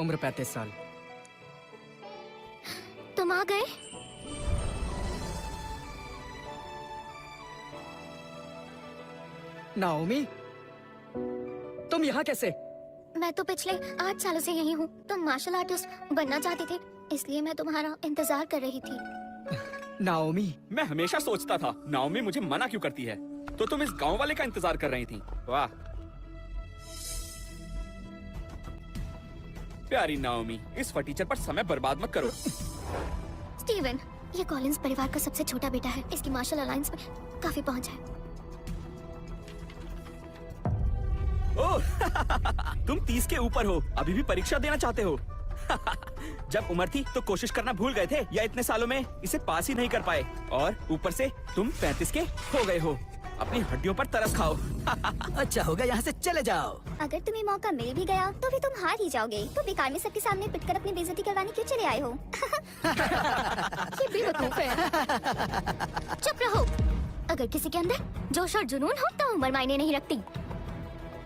उम्र 35 साल। तुम आ गए? नाओमी, तुम यहाँ कैसे? मैं तो पिछले 8 सालों से यही हूँ। तुम मार्शल आर्टिस्ट बनना चाहती थी, इसलिए मैं तुम्हारा इंतजार कर रही थी। नाओमी, मैं हमेशा सोचता था नाओमी मुझे मना क्यों करती है, तो तुम इस गांव वाले का इंतजार कर रही थी। वाह प्यारी नाओमी, इस फटीचर पर समय बर्बाद मत करो। स्टीवन, ये कॉलिंस परिवार का सबसे छोटा बेटा है। इसकी मार्शल अलायंस में काफी पहुंच है। ओह तुम 30 के ऊपर हो, अभी भी परीक्षा देना चाहते हो। जब उम्र थी तो कोशिश करना भूल गए थे, या इतने सालों में इसे पास ही नहीं कर पाए, और ऊपर से तुम 35 के हो गए हो। अपनी हड्डियों पर तरस खाओ। अच्छा होगा यहाँ से चले जाओ। अगर तुम्हें मौका मिल भी गया तो भी तुम हार ही जाओगे। तो बेकार में सबके सामने पिटकर अपनी बेइज्जती करवाने क्यों चले आए हो? ये बेवकूफ है। चुप रहो। अगर किसी के अंदर जोश और जुनून हो तो उम्र मायने नहीं रखती।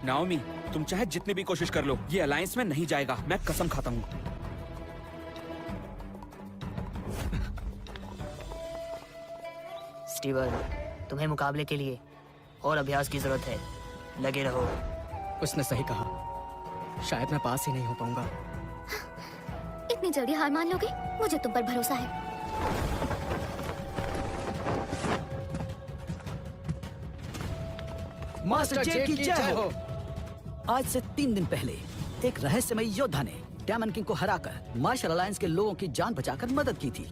नाओमी, तुम चाहे जितनी भी कोशिश कर लो, ये अलायंस में नहीं जाएगा, मैं कसम खाता हूँ। स्टीवन, तुम्हें मुकाबले के लिए और अभ्यास की जरूरत है, लगे रहो। उसने सही कहा, शायद मैं पास ही नहीं हो पाऊंगा। इतनी जल्दी हार मान लोगे? मुझे तुम पर भरोसा है। मास्टर जे की जय हो। आज से 3 दिन पहले एक रहस्यमयी योद्धा ने डेमन किंग को हराकर मार्शल अलायंस के लोगों की जान बचाकर मदद की थी,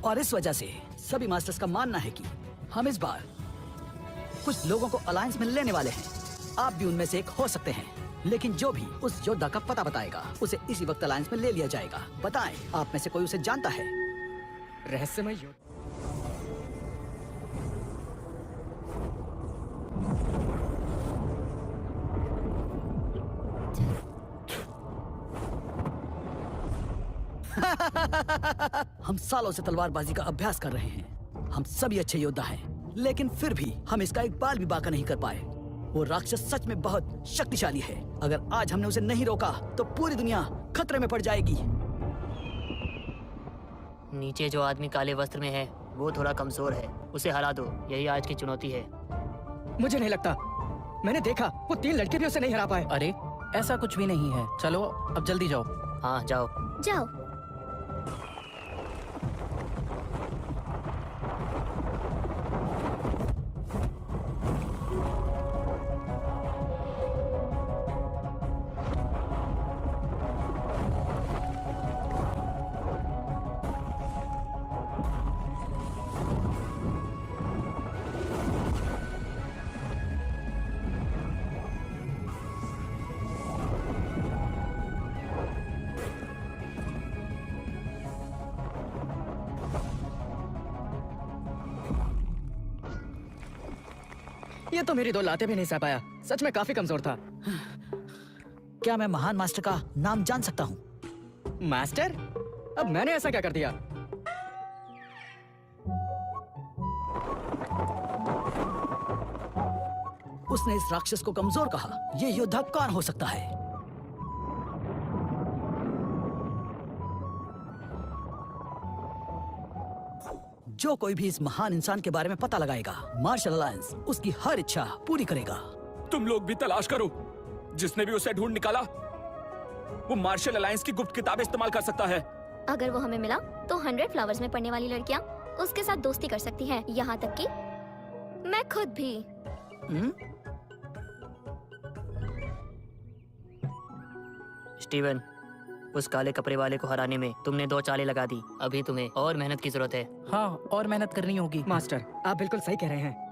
और इस वजह से सभी मास्टर्स का मानना है कि हम इस बार कुछ लोगों को अलायंस में लेने वाले हैं। आप भी उनमें से एक हो सकते हैं, लेकिन जो भी उस योद्धा का पता बताएगा उसे इसी वक्त अलायंस में ले लिया जाएगा। बताएं, आप में से कोई उसे जानता है? रहस्यमय योद्धा? हम सालों से तलवारबाजी का अभ्यास कर रहे हैं। हम सभी अच्छे योद्धा हैं, लेकिन फिर भी हम इसका एक बाल भी बांका नहीं कर पाए। वो राक्षस सच में बहुत शक्तिशाली है। अगर आज हमने उसे नहीं रोका तो पूरी दुनिया खतरे में पड़ जाएगी। नीचे जो आदमी काले वस्त्र में है वो थोड़ा कमजोर है, उसे हरा दो, यही आज की चुनौती है। मुझे नहीं लगता, मैंने देखा वो 3 लड़के भी उसे नहीं हरा पाए। अरे ऐसा कुछ भी नहीं है, चलो अब जल्दी जाओ। हाँ जाओ। जाओ। ये तो मेरी 2 लाते भी नहीं सह पाया। सच में काफी कमजोर था। क्या मैं महान मास्टर का नाम जान सकता हूँ? मास्टर? अब मैंने ऐसा क्या कर दिया? उसने इस राक्षस को कमजोर कहा। ये योद्धा कौन हो सकता है? जो कोई भी इस महान इंसान के बारे में पता लगाएगा, मार्शल अलायंस उसकी हर इच्छा पूरी करेगा। तुम लोग भी तलाश करो। जिसने भी उसे ढूंढ निकाला वो मार्शल अलायंस की गुप्त किताबें इस्तेमाल कर सकता है। अगर वो हमें मिला तो 100 फ्लावर्स में पढ़ने वाली लड़कियां उसके साथ दोस्ती कर सकती हैं, यहाँ तक कि मैं खुद भी। स्टीवन, उस काले कपड़े वाले को हराने में तुमने 2 चालें लगा दी। अभी तुम्हें और मेहनत की जरूरत है। हाँ, और मेहनत करनी होगी। मास्टर, आप बिल्कुल सही कह रहे हैं।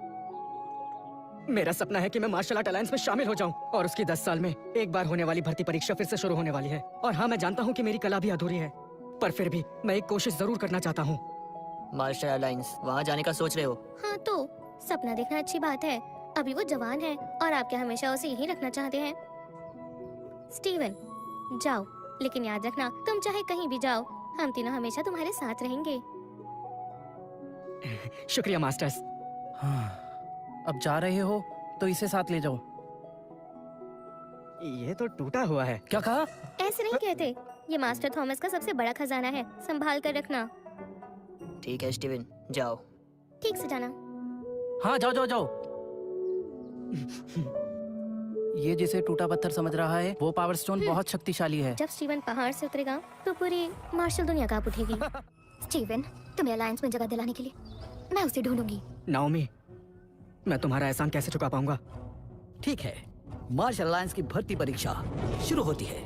मेरा सपना है कि मैं मार्शल आर्ट अलायंस में शामिल हो जाऊं, और उसकी 10 साल में एक बार होने वाली भर्ती परीक्षा फिर से शुरू होने वाली है। और हाँ, मैं जानता हूँ कि मेरी कला भी अधूरी है, पर फिर भी मैं एक कोशिश जरूर करना चाहता हूँ। मार्शल अलायंस वहाँ जाने का सोच रहे हो? हाँ, तो सपना देखना अच्छी बात है। अभी वो जवान है और आप क्या हमेशा उसे यही रखना चाहते हैं? स्टीवन, जाओ, लेकिन याद रखना, तुम चाहे कहीं भी जाओ, हम तीनों हमेशा तुम्हारे साथ रहेंगे। शुक्रिया मास्टर्स। हाँ, अब जा रहे हो तो इसे साथ ले जाओ। ये तो टूटा हुआ है। क्या कहा? ऐसे नहीं कहते। ये मास्टर थॉमस का सबसे बड़ा खजाना है, संभाल कर रखना। ठीक है स्टीवन, जाओ। ठीक से जाना। हाँ जाओ जाओ जाओ। ये जिसे टूटा पत्थर समझ रहा है वो पावर स्टोन बहुत शक्तिशाली है। जब स्टीवन पहाड़ से उतरेगा तो पूरी मार्शल दुनिया कांप उठेगी। स्टीवन, तुम्हें अलायंस में जगह दिलाने के लिए मैं उसे ढूंढूंगी। नाओमी, मैं तुम्हारा एहसान कैसे चुका पाऊंगा? ठीक है, मार्शल अलायंस की भर्ती परीक्षा शुरू होती है।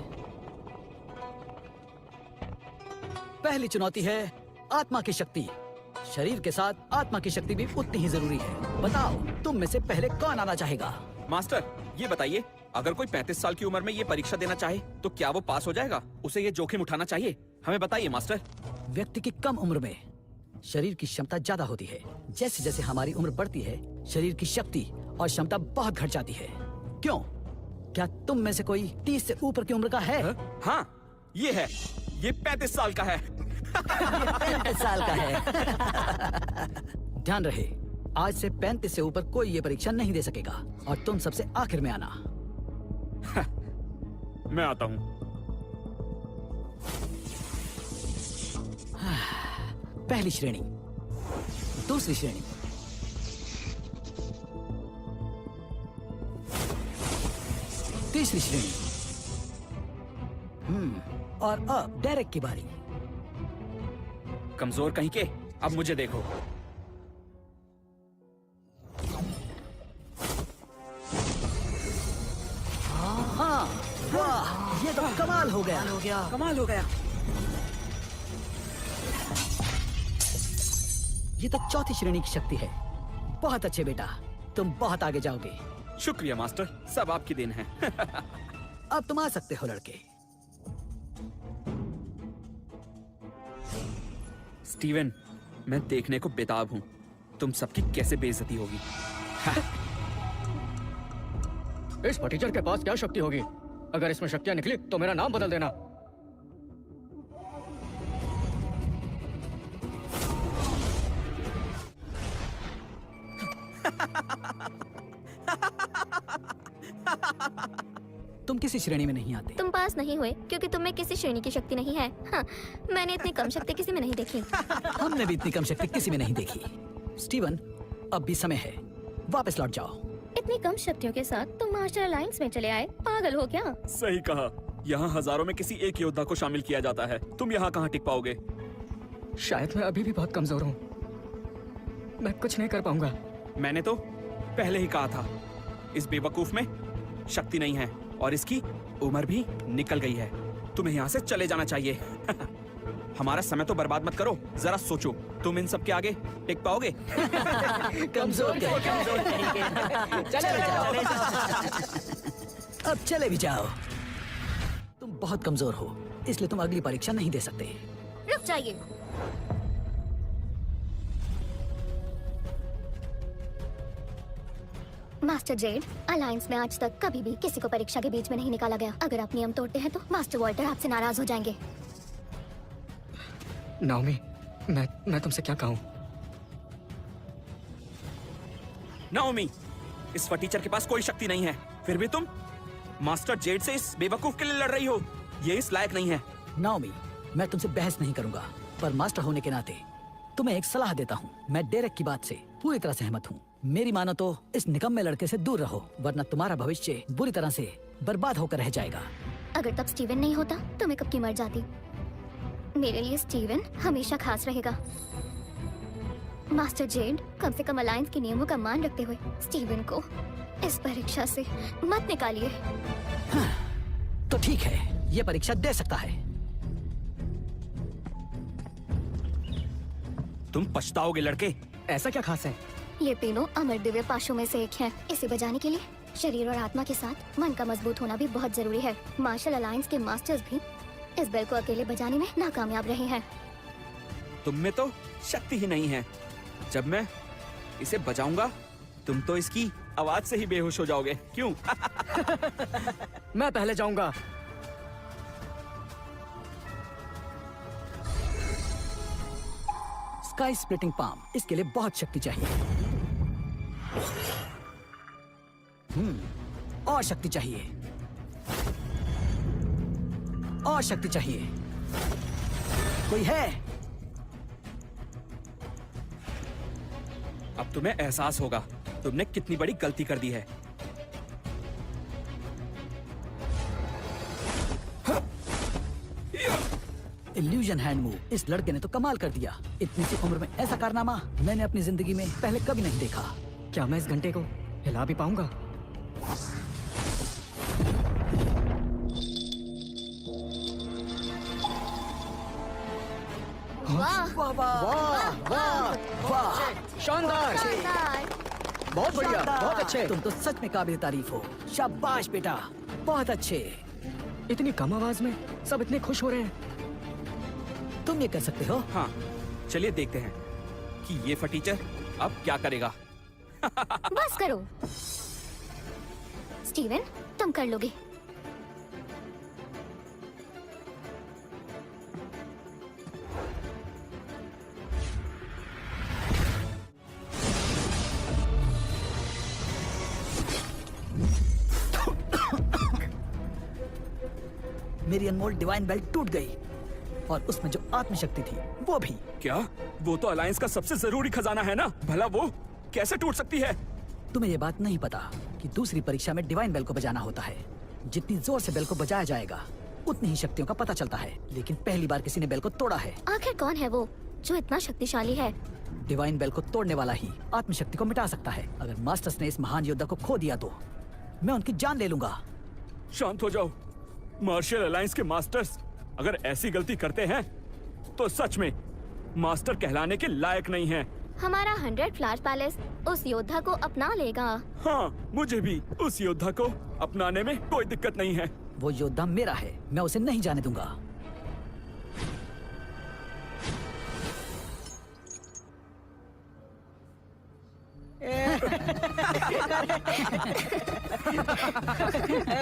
पहली चुनौती है आत्मा की शक्ति। शरीर के साथ आत्मा की शक्ति भी उतनी ही जरूरी है। बताओ, तुम में से पहले कौन आना चाहेगा? मास्टर, ये बताइए, अगर कोई 35 साल की उम्र में ये परीक्षा देना चाहे तो क्या वो पास हो जाएगा? उसे ये जोखिम उठाना चाहिए? हमें बताइए मास्टर। व्यक्ति की कम उम्र में शरीर की क्षमता ज्यादा होती है। जैसे जैसे हमारी उम्र बढ़ती है, शरीर की शक्ति और क्षमता बहुत घट जाती है। क्यों? क्या तुम में से कोई 30 से ऊपर की उम्र का है? हाँ, ये है। ये 35 साल का है। 35 साल का है। ध्यान रहे, आज से 35 से ऊपर कोई ये परीक्षा नहीं दे सकेगा और तुम सबसे आखिर में आना। मैं आता हूँ। पहली श्रेणी, दूसरी श्रेणी, तीसरी श्रेणी। और अब डेरेक की बारी। कमजोर कहीं के, अब मुझे देखो। हाँ, वाह, ये तो कमाल हो गया। कमाल हो गया। ये तो चौथी श्रेणी की शक्ति है। बहुत अच्छे बेटा, तुम बहुत आगे जाओगे। शुक्रिया मास्टर, सब आपकी देन है। अब तुम आ सकते हो लड़के। स्टीवन, मैं देखने को बेताब हूँ तुम सबकी कैसे बेइज्जती होगी। इस फटीचर के पास क्या शक्ति होगी? अगर इसमें शक्तियां निकली तो मेरा नाम बदल देना। तुम किसी श्रेणी में नहीं आते। तुम पास नहीं हुए क्योंकि तुम में किसी श्रेणी की शक्ति नहीं है। हाँ, मैंने इतनी कम शक्ति किसी में नहीं देखी। हमने भी इतनी कम शक्ति किसी में नहीं देखी। स्टीवन, अब भी समय है, वापस लौट जाओ। इतनी कम शक्तियों के साथ तुम मास्टर अलायंस में चले आए, पागल हो क्या? सही कहा, यहाँ हजारों में किसी एक योद्धा को शामिल किया जाता है। तुम यहाँ कहाँ टिक पाओगे? शायद मैं अभी भी बहुत कमजोर हूँ, मैं कुछ नहीं कर पाऊंगा। मैंने तो पहले ही कहा था, इस बेवकूफ में शक्ति नहीं है और इसकी उम्र भी निकल गई है। तुम्हें यहाँ से चले जाना चाहिए। हमारा समय तो बर्बाद मत करो, जरा सोचो, तुम इन सब के आगे टिक पाओगे? कमजोर गए। चले जाओ। अब चले भी जाओ। तुम बहुत कमजोर हो, इसलिए तुम अगली परीक्षा नहीं दे सकते। रुक जाइए। मास्टर जेड, अलायंस में आज तक कभी भी किसी को परीक्षा के बीच में नहीं निकाला गया। अगर आप नियम तोड़ते हैं तो मास्टर वॉल्टर आपसे नाराज हो जाएंगे। नाओमी, मैं तुमसे क्या कहूँ? नाओमी, इस फटीचर के पास कोई शक्ति नहीं है, फिर भी तुम मास्टर जेड से इस बेवकूफ के लिए लड़ रही हो। ये इस लायक नहीं है। नाओमी, मैं तुमसे बहस नहीं करूंगा, पर मास्टर होने के नाते तुम्हें एक सलाह देता हूँ। मैं डेरेक की बात से पूरी तरह सहमत हूँ। मेरी मानो तो इस निकम्मे लड़के से दूर रहो, वरना तुम्हारा भविष्य बुरी तरह से बर्बाद होकर रह जाएगा। अगर तब स्टीवन नहीं होता तो मैं कब की मर जाती। मेरे लिए स्टीवन हमेशा खास रहेगा। मास्टर जेड, कम से कम अलायंस के नियमों का मान रखते हुए स्टीवन को इस परीक्षा से मत निकालिए। तो ठीक है, ये परीक्षा दे सकता है। तुम पछताओगे लड़के। ऐसा क्या खास है? ये तीनों अमर दिव्य पाशों में से एक हैं। इसे बजाने के लिए शरीर और आत्मा के साथ मन का मजबूत होना भी बहुत जरूरी है। मार्शल अलायंस के मास्टर्स भी इस बेल को अकेले बजाने में नाकामयाब रहे हैं। तुम में तो शक्ति ही नहीं है। जब मैं इसे बजाऊंगा तुम तो इसकी आवाज से ही बेहोश हो जाओगे। क्यों? मैं पहले जाऊंगा। स्काई स्प्लिटिंग पाम, इसके लिए बहुत शक्ति चाहिए। और शक्ति चाहिए। और शक्ति चाहिए। कोई है? अब तुम्हें एहसास होगा तुमने कितनी बड़ी गलती कर दी है। इल्यूजन हैंड मूव, इस लड़के ने तो कमाल कर दिया। इतनी सी उम्र में ऐसा कारनामा मैंने अपनी जिंदगी में पहले कभी नहीं देखा। क्या मैं इस घंटे को हिला भी पाऊंगा? वाह वाह वाह वाह वाह, शानदार, शानदार। बहुत बढ़िया, बहुत अच्छे। तुम तो सच में काबिल तारीफ हो। शाबाश बेटा, बहुत अच्छे। इतनी कम आवाज में सब इतने खुश हो रहे हैं। तुम ये कर सकते हो। हाँ, चलिए देखते हैं कि ये फटीचर अब क्या करेगा। बस करो स्टीवन, तुम कर लोगे। मेरी अनमोल डिवाइन बेल्ट टूट गई और उसमें जो आत्मशक्ति थी वो भी। क्या? वो तो अलायंस का सबसे जरूरी खजाना है ना, भला वो कैसे टूट सकती है? तुम्हें ये बात नहीं पता कि दूसरी परीक्षा में डिवाइन बेल को बजाना होता है। जितनी जोर से बेल को बजाया जाएगा उतनी ही शक्तियों का पता चलता है। लेकिन पहली बार किसी ने बेल को तोड़ा है। आखिर कौन है वो जो इतना शक्तिशाली है? डिवाइन बेल को तोड़ने वाला ही आत्मशक्ति को मिटा सकता है। अगर मास्टर्स ने इस महान योद्धा को खो दिया तो मैं उनकी जान ले लूंगा। शांत हो जाओ। मार्शल अलायंस के मास्टर्स अगर ऐसी गलती करते हैं तो सच में मास्टर कहलाने के लायक नहीं हैं। हमारा 100 फ्लैश पैलेस उस योद्धा को अपना लेगा। हाँ, मुझे भी उस योद्धा को अपनाने में कोई दिक्कत नहीं है। वो योद्धा मेरा है, मैं उसे नहीं जाने दूंगा।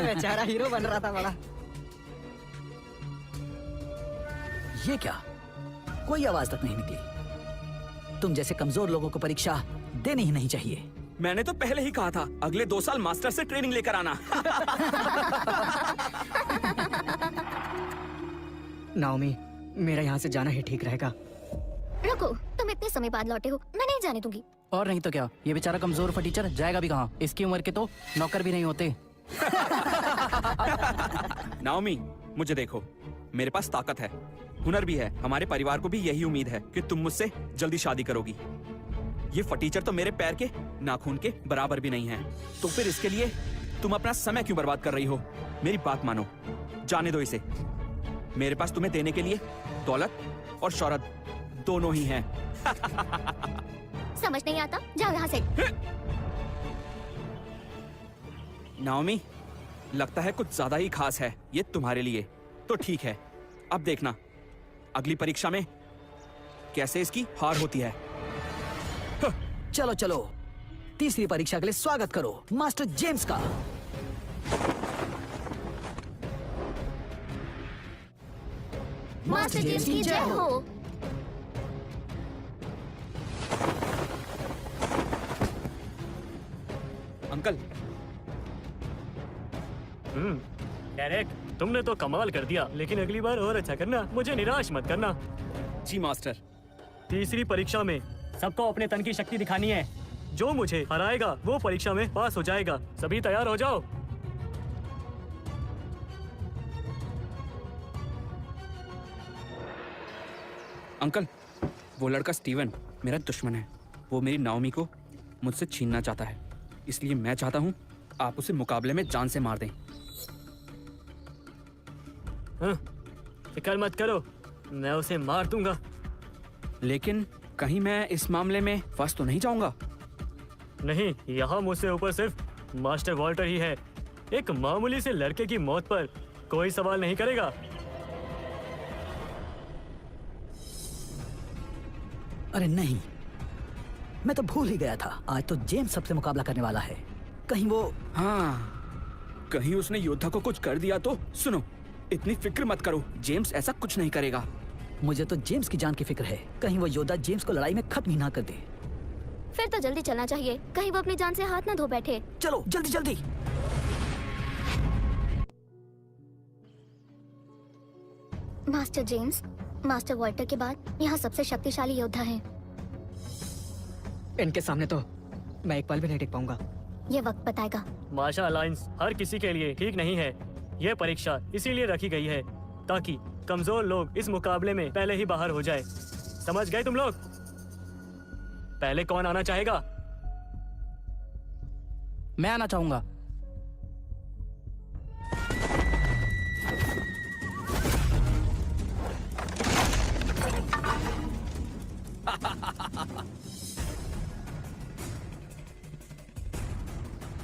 बेचारा हीरो बन रहा था बड़ा। ये क्या? कोई आवाज तक नहीं निकली। तुम जैसे कमजोर लोगों को परीक्षा देनी ही नहीं चाहिए। मैंने तो पहले ही कहा था अगले 2 साल मास्टर से ट्रेनिंग लेकर आना। नाओमी, मेरा यहाँ से जाना ही ठीक रहेगा। रुको, तुम इतने समय बाद लौटे हो, मैं नहीं जाने दूंगी। और नहीं तो क्या, ये बेचारा कमजोर फटीचर जाएगा भी कहाँ? इसकी उम्र के तो नौकर भी नहीं होते। नाओमी, मुझे देखो, मेरे पास ताकत है, हुनर भी है। हमारे परिवार को भी यही उम्मीद है कि तुम मुझसे जल्दी शादी करोगी। ये फटीचर तो मेरे पैर के नाखून के बराबर भी नहीं है, तो फिर इसके लिए तुम अपना समय क्यों बर्बाद कर रही हो? मेरी बात मानो, जाने दो इसे। मेरे पास तुम्हें देने के लिए दौलत और शौहरत दोनों ही हैं। समझ नहीं आता, जाओ यहाँ से। नाओमी, लगता है कुछ ज्यादा ही खास है ये तुम्हारे लिए। तो ठीक है, अब देखना अगली परीक्षा में कैसे इसकी हार होती है। चलो चलो, तीसरी परीक्षा के लिए स्वागत करो मास्टर जेम्स का। मास्टर जेम्स की जय हो। अंकल, डेरेक, तुमने तो कमाल कर दिया, लेकिन अगली बार और अच्छा करना, मुझे निराश मत करना। जी मास्टर। तीसरी परीक्षा में सबको अपने तन की शक्ति दिखानी है। जो मुझे हराएगा वो परीक्षा में पास हो जाएगा। सभी तैयार हो जाओ। अंकल, वो लड़का स्टीवन मेरा दुश्मन है। वो मेरी नाओमी को मुझसे छीनना चाहता है, इसलिए मैं चाहता हूँ आप उसे मुकाबले में जान से मार दें। हाँ, फिक्र मत करो, मैं उसे मार दूंगा। लेकिन कहीं मैं इस मामले में फंस तो नहीं जाऊंगा? नहीं, यहाँ मुझसे ऊपर सिर्फ मास्टर वॉल्टर ही है। एक मामूली से लड़के की मौत पर कोई सवाल नहीं करेगा। अरे नहीं, मैं तो भूल ही गया था। आज तो जेम्स सबसे मुकाबला करने वाला है। कहीं वो हाँ, कहीं उसने योद्धा को कुछ कर दिया तो? सुनो, इतनी फिक्र मत करो, जेम्स ऐसा कुछ नहीं करेगा। मुझे तो जेम्स की जान की फिक्र है। कहीं वो योद्धा जेम्स को लड़ाई में खत्म ही ना कर दे। फिर तो जल्दी चलना चाहिए, कहीं वो अपनी जान से हाथ ना धो बैठे। चलो जल्दी जल्दी। मास्टर जेम्स, मास्टर वॉल्टर के बाद यहाँ सबसे शक्तिशाली योद्धा हैं। इनके सामने तो मैं एक पल भी नहीं टिक पाऊंगा। ये वक्त बताएगा। मार्शल अलायंस हर किसी के लिए ठीक नहीं है। यह परीक्षा इसीलिए रखी गई है ताकि कमजोर लोग इस मुकाबले में पहले ही बाहर हो जाए। समझ गए तुम लोग? पहले कौन आना चाहेगा? मैं आना चाहूंगा।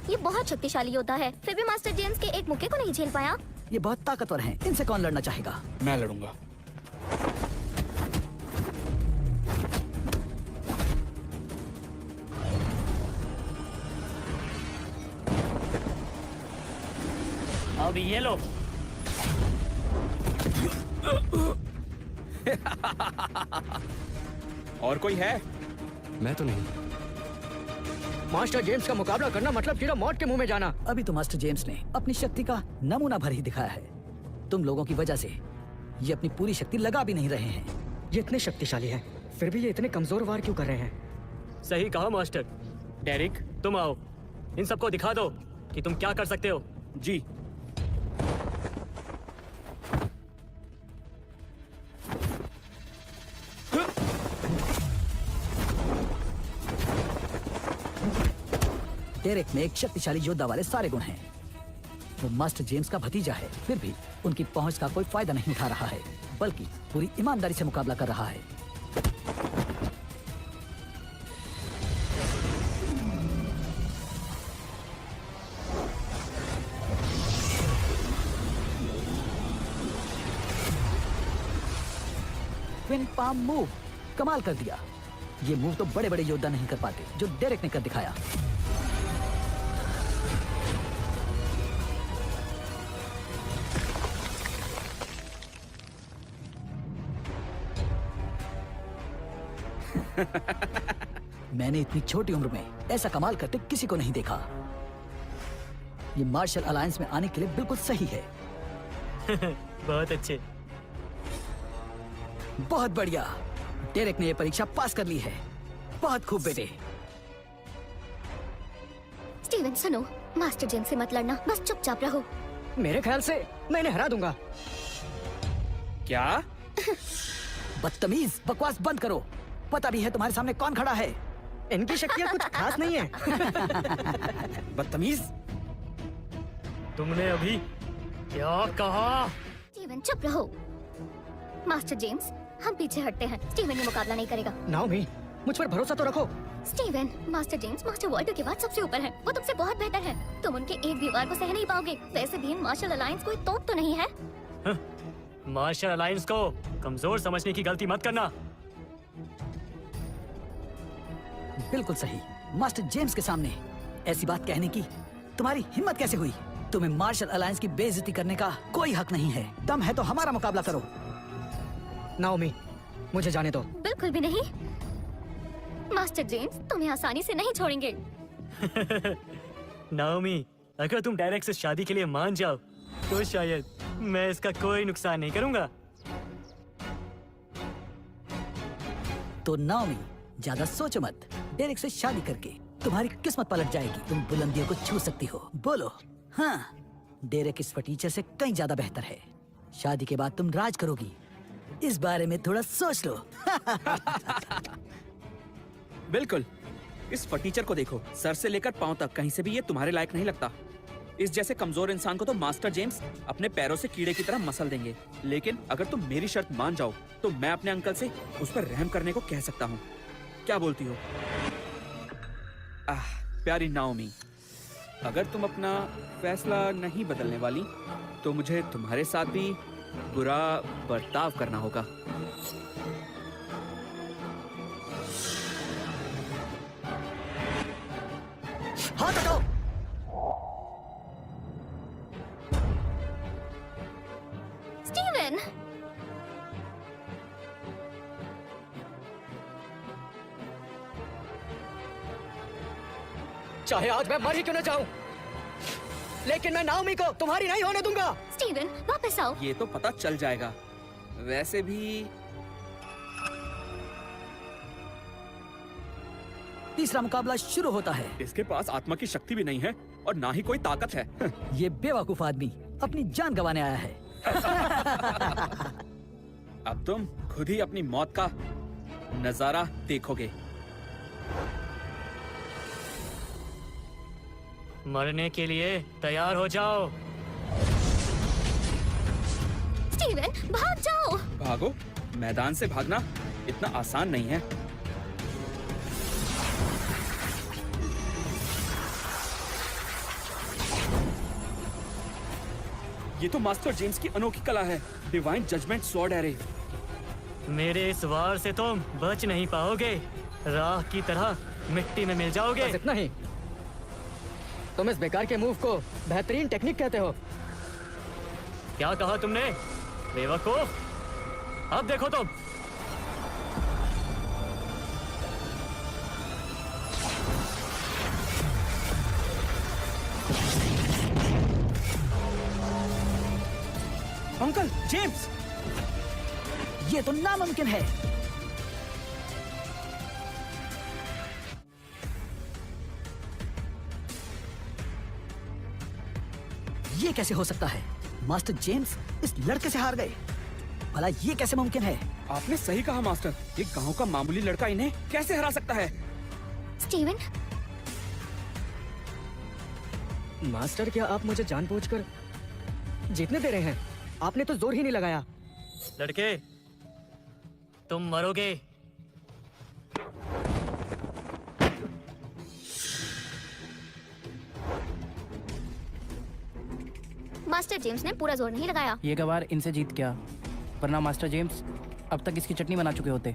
ये बहुत शक्तिशाली योद्धा है, फिर भी मास्टर जेम्स के एक मुक्के को नहीं झेल पाया। ये बहुत ताकतवर हैं। इनसे कौन लड़ना चाहेगा? मैं लड़ूंगा। अब ये लो। और कोई है? मैं तो नहीं। मास्टर जेम्स का मुकाबला करना मतलब सीधा मौत के मुंह में जाना। अभी तो मास्टर जेम्स ने अपनी शक्ति का नमूना भर ही दिखाया है। तुम लोगों की वजह से ये अपनी पूरी शक्ति लगा भी नहीं रहे हैं। ये इतने शक्तिशाली हैं, फिर भी ये इतने कमजोर वार क्यों कर रहे हैं? सही कहा मास्टर। डेरिक, तुम आओ, इन सबको दिखा दो कि तुम क्या कर सकते हो। जी। डेरेक में एक शक्तिशाली योद्धा वाले सारे गुण हैं। वो मास्टर जेम्स का भतीजा है, फिर भी उनकी पहुंच का कोई फायदा नहीं उठा रहा है, बल्कि पूरी ईमानदारी से मुकाबला कर रहा है। ट्विन पाम मूव कमाल कर दिया। ये मूव तो बड़े बड़े योद्धा नहीं कर पाते, जो डेरेक ने कर दिखाया। मैंने इतनी छोटी उम्र में ऐसा कमाल करते किसी को नहीं देखा। ये मार्शल अलायंस में आने के लिए बिल्कुल सही है। बहुत अच्छे। बहुत बढ़िया। डेरेक ने ये परीक्षा पास कर ली है। बहुत खूब बेटे। स्टीवन सुनो, मास्टर जेम्स से मत लड़ना, बस चुपचाप रहो। मेरे ख्याल से मैं इन्हें हरा दूंगा। क्या? बदतमीज, बकवास बंद करो। पता भी है तुम्हारे सामने कौन खड़ा है। इनकी शक्तियाँ कुछ खास नहीं है। बदतमीज। तुमने अभी क्या कहा? स्टीवन चुप रहो। मास्टर जेम्स, हम पीछे हटते हैं। स्टीवन ये मुकाबला नहीं करेगा। नाओमी, मुझ पर भरोसा तो रखो। Steven, master James master Walter के बाद सबसे ऊपर है। वो तुमसे बहुत बेहतर है। तुम उनके एक भी वार को सह नहीं पाओगे। वैसे भी इन मार्शल अलायंस कोई तोप तो नहीं है। मार्शल अलायंस को कमजोर समझने की गलती मत करना। बिल्कुल सही। मास्टर जेम्स के सामने ऐसी बात कहने की तुम्हारी हिम्मत कैसे हुई? तुम्हें मार्शल अलायंस की बेइज्जती करने का कोई हक नहीं है। दम है तो हमारा मुकाबला करो। नाओमी, मुझे जाने दो। बिल्कुल भी नहीं। मास्टर जेम्स तुम्हें आसानी से नहीं छोड़ेंगे। नाओमी, अगर तुम डेरेक से शादी के लिए मान जाओ तो शायद मैं इसका कोई नुकसान नहीं करूंगा। तो नाओमी, ज्यादा सोचो मत। डेरेक से शादी करके तुम्हारी किस्मत पलट जाएगी। तुम बुलंदियों को छू सकती हो। बोलो हाँ। डेरेक इस फटीचर से कहीं ज्यादा बेहतर है। शादी के बाद तुम राज करोगी। इस बारे में थोड़ा सोच लो। बिल्कुल। इस फटीचर को देखो, सर से लेकर पांव तक कहीं से भी ये तुम्हारे लायक नहीं लगता। इस जैसे कमजोर इंसान को तो मास्टर जेम्स अपने पैरों से कीड़े की तरह मसल देंगे। लेकिन अगर तुम मेरी शर्त मान जाओ तो मैं अपने अंकल से उस पर रहम करने को कह सकता हूँ। क्या बोलती हो? प्यारी नाओमी, अगर तुम अपना फैसला नहीं बदलने वाली तो मुझे तुम्हारे साथ भी बुरा बर्ताव करना होगा। हाथ हटाओ। स्टीवन, चाहे आज मैं मर ही क्यों न जाऊं, लेकिन मैं नाओमी को तुम्हारी नहीं होने दूंगा। स्टीवन वापस आओ। ये तो पता चल जाएगा। वैसे भी तीसरा मुकाबला शुरू होता है। इसके पास आत्मा की शक्ति भी नहीं है और ना ही कोई ताकत है। ये बेवकूफ आदमी अपनी जान गंवाने आया है। अब तुम खुद ही अपनी मौत का नजारा देखोगे। मरने के लिए तैयार हो जाओ। स्टीवन, भाग जाओ। भागो? मैदान से भागना इतना आसान नहीं है। ये तो मास्टर जेम्स की अनोखी कला है, डिवाइन जजमेंट स्वॉर्ड एरे। मेरे इस वार से तुम बच नहीं पाओगे, राख की तरह मिट्टी में मिल जाओगे। बस इतना ही? तुम इस बेकार के मूव को बेहतरीन टेक्निक कहते हो? क्या कहा तुमने बेवकूफ? अब देखो तुम। अंकल जेम्स, ये तो नामुमकिन है। ये कैसे हो सकता है? मास्टर जेम्स इस लड़के से हार गए। भला ये कैसे मुमकिन है? आपने सही कहा मास्टर, ये गांव का मामूली लड़का इन्हें कैसे हरा सकता है? स्टीवन, मास्टर, क्या आप मुझे जानबूझकर जीतने दे रहे हैं? आपने तो जोर ही नहीं लगाया। लड़के, तुम मरोगे। मास्टर जेम्स ने पूरा जोर नहीं लगाया। ये गवार इनसे जीत गया, वरना मास्टर जेम्स अब तक इसकी चटनी बना चुके होते।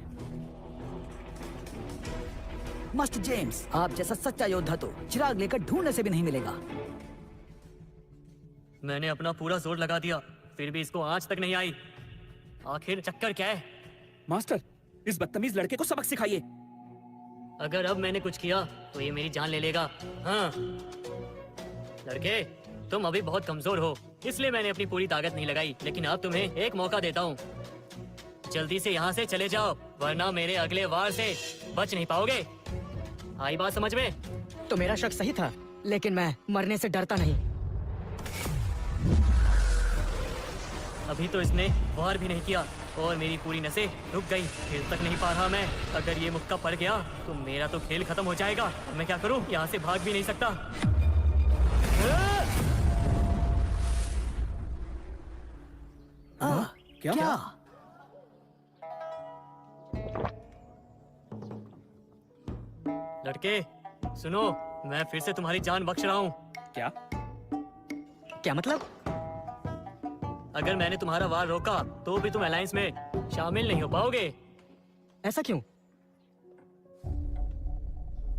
मास्टर जेम्स, आप जैसा सच्चा योद्धा तो चिराग लेकर ढूंढने से भी नहीं मिलेगा। मैंने अपना पूरा जोर लगा दिया, फिर भी इसको आंच तक नहीं आई। आखिर चक्कर क्या है? मास्टर, इस बदतमीज लड़के को सबक सिखाइए। अगर अब मैंने कुछ किया तो ये मेरी जान ले लेगा। हाँ लड़के, तुम अभी बहुत कमजोर हो, इसलिए मैंने अपनी पूरी ताकत नहीं लगाई। लेकिन अब तुम्हें एक मौका देता हूँ, जल्दी से यहाँ से चले जाओ, वरना मेरे अगले वार से बच नहीं पाओगे। आई बात समझ में? तो मेरा शक सही था, लेकिन मैं मरने से डरता नहीं। अभी तो इसने वार भी नहीं किया और मेरी पूरी नसें रुक गई। हिल तक नहीं पा रहा मैं। अगर ये मुक्का पड़ गया तो मेरा तो खेल खत्म हो जाएगा। अब मैं क्या करूं? यहाँ से भाग भी नहीं सकता। क्या? लड़के सुनो, मैं फिर से तुम्हारी जान बख्श रहा हूँ। क्या? क्या मतलब? अगर मैंने तुम्हारा वार रोका तो भी तुम अलायंस में शामिल नहीं हो पाओगे। ऐसा क्यों?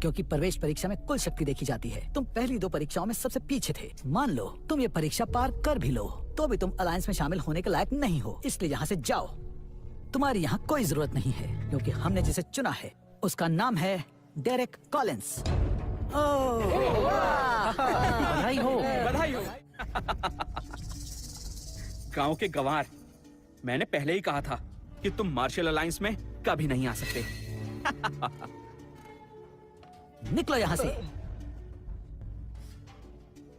क्योंकि प्रवेश परीक्षा में कुल शक्ति देखी जाती है। तुम पहली 2 परीक्षाओं में सबसे पीछे थे। मान लो तुम ये परीक्षा पार कर भी लो तो भी तुम अलायंस में शामिल होने के लायक नहीं हो, इसलिए यहाँ से जाओ। तुम्हारी यहाँ कोई जरूरत नहीं है, क्योंकि हमने जिसे चुना है उसका नाम है डेरेक कॉलिंस। बधाई हो। बधाई हो। गांव के गंवार, मैंने पहले ही कहा था कि तुम मार्शल अलायंस में कभी नहीं आ सकते। निकलो यहाँ से,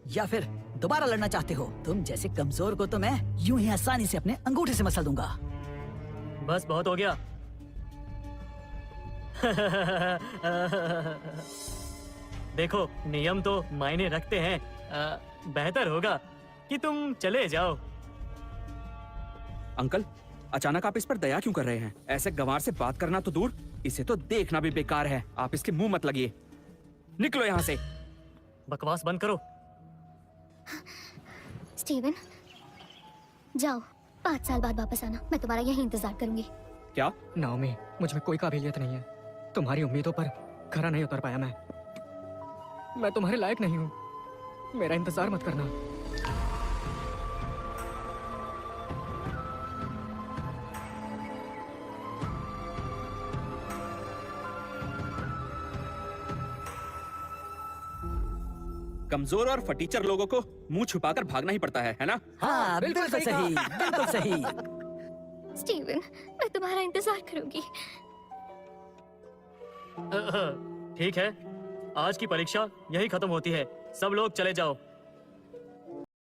या फिर दोबारा लड़ना चाहते हो? तुम जैसे कमजोर को तो मैं यूं ही आसानी से अपने अंगूठे से मसल दूंगा। बस बहुत हो गया। देखो, नियम तो मायने रखते हैं। बेहतर होगा कि तुम चले जाओ। अंकल, अचानक आप इस पर दया क्यों कर रहे हैं? ऐसे गंवार से बात करना तो दूर, इसे तो देखना भी बेकार है। आप इसके मुंह मत लगिए। निकलो यहाँ से। बकवास बंद करो। स्टीवन, जाओ, 5 साल बाद वापस आना। मैं तुम्हारा यही इंतजार करूंगी। क्या? नाओमी, मुझ में कोई काबिलियत नहीं है। तुम्हारी उम्मीदों पर खरा नहीं उतर पाया मैं तुम्हारे लायक नहीं हूँ। मेरा इंतजार मत करना। कमजोर और फटीचर लोगों को मुंह छुपाकर भागना ही पड़ता है ना? हाँ, बिल्कुल सही, बिल्कुल सही। स्टीवन, मैं तुम्हारा इंतजार करूंगी। ठीक है, आज की परीक्षा यही खत्म होती है। सब लोग चले जाओ।